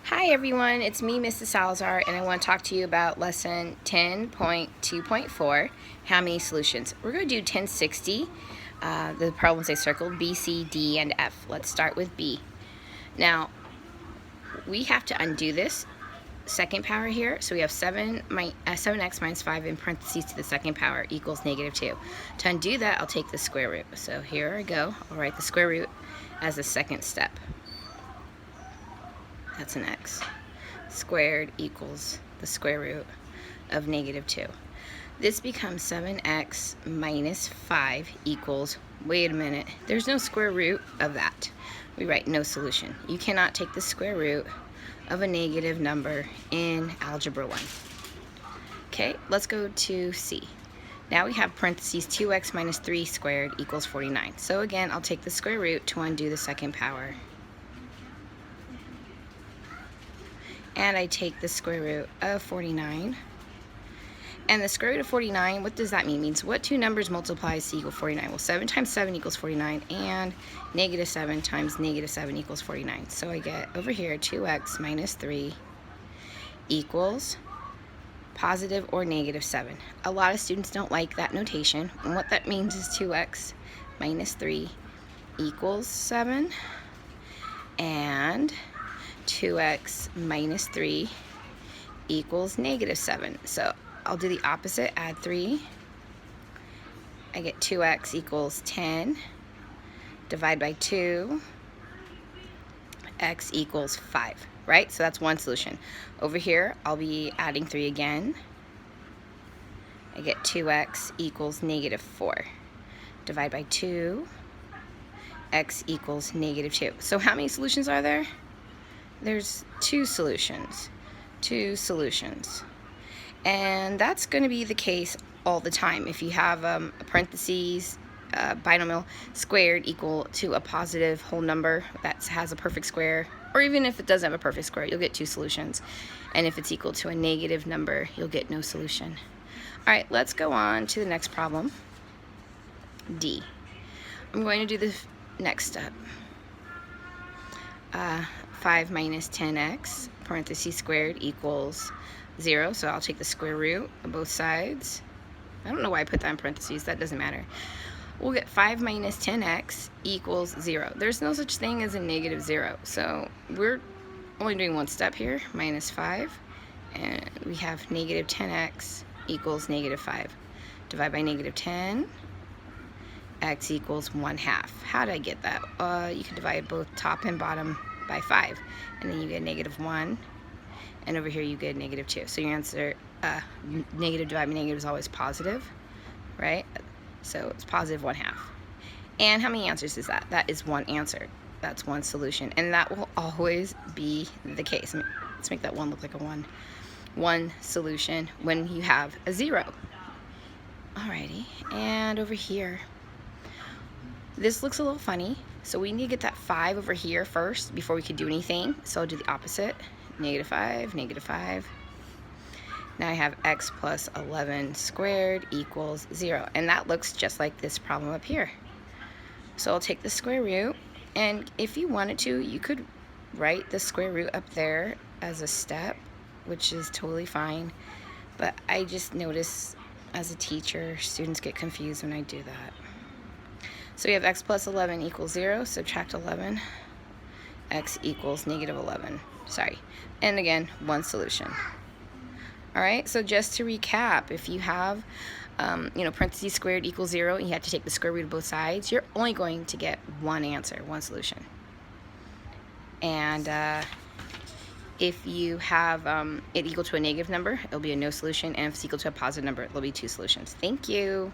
Hi everyone, it's me, Mrs. Salazar, and I want to talk to you about lesson 10.2.4, how many solutions. We're going to do 1060, the problems I circled, B, C, D, and F. Let's start with B. Now, we have to undo this second power here, so we have 7x minus 5 in parentheses to the second power equals -2. To undo that, I'll take the square root. So here I go, I'll write the square root as the second step. That's an x. Squared equals the square root of -2. This becomes 7x minus 5 equals, wait a minute, there's no square root of that. We write no solution. You cannot take the square root of a negative number in Algebra 1. Okay, let's go to C. Now we have parentheses 2x minus 3 squared equals 49. So again, I'll take the square root to undo the second power. And I take the square root of 49. And the square root of 49, what does that mean? It means what two numbers multiplies to equal 49? Well, 7 times 7 equals 49, and -7 times -7 equals 49. So I get over here 2x minus 3 equals positive or -7. A lot of students don't like that notation, and what that means is 2x minus 3 equals 7, and 2x minus 3 equals -7. So I'll do the opposite, add 3. I get 2x equals 10. Divide by 2. X equals 5, right? So that's one solution. Over here, I'll be adding 3 again. I get 2x equals -4. Divide by 2. X equals -2. So how many solutions are there? There's two solutions. And that's going to be the case all the time. If you have a parentheses, binomial squared equal to a positive whole number that has a perfect square, or even if it doesn't have a perfect square, you'll get two solutions. And if it's equal to a negative number, you'll get no solution. All right, let's go on to the next problem, D. I'm going to do the next step. 5 minus 10x, parentheses squared, equals 0. So I'll take the square root of both sides. I don't know why I put that in parentheses. That doesn't matter. We'll get 5 minus 10x equals 0. There's no such thing as a -0. So we're only doing one step here, minus 5. And we have -10x equals -5. Divide by -10. X equals 1/2. How did I get that? You can divide both top and bottom by 5, and then you get -1, and over here you get -2. So your answer, negative divided by negative is always positive, right? So it's positive 1/2. And how many answers is that? That is one answer. That's one solution, and that will always be the case. Let's make that one look like a 1. One solution when you have a 0. Alrighty, and over here, this looks a little funny, so we need to get that 5 over here first before we could do anything. So I'll do the opposite, -5, -5. Now I have x plus 11 squared equals 0, and that looks just like this problem up here. So I'll take the square root, and if you wanted to, you could write the square root up there as a step, which is totally fine, but I just notice as a teacher, students get confused when I do that. So we have x plus 11 equals 0, subtract 11, x equals -11. Sorry. And again, one solution. All right, so just to recap, if you have, parentheses squared equals 0, and you have to take the square root of both sides, you're only going to get one answer, one solution. And if you have it equal to a negative number, it'll be a no solution, and if it's equal to a positive number, it'll be two solutions. Thank you.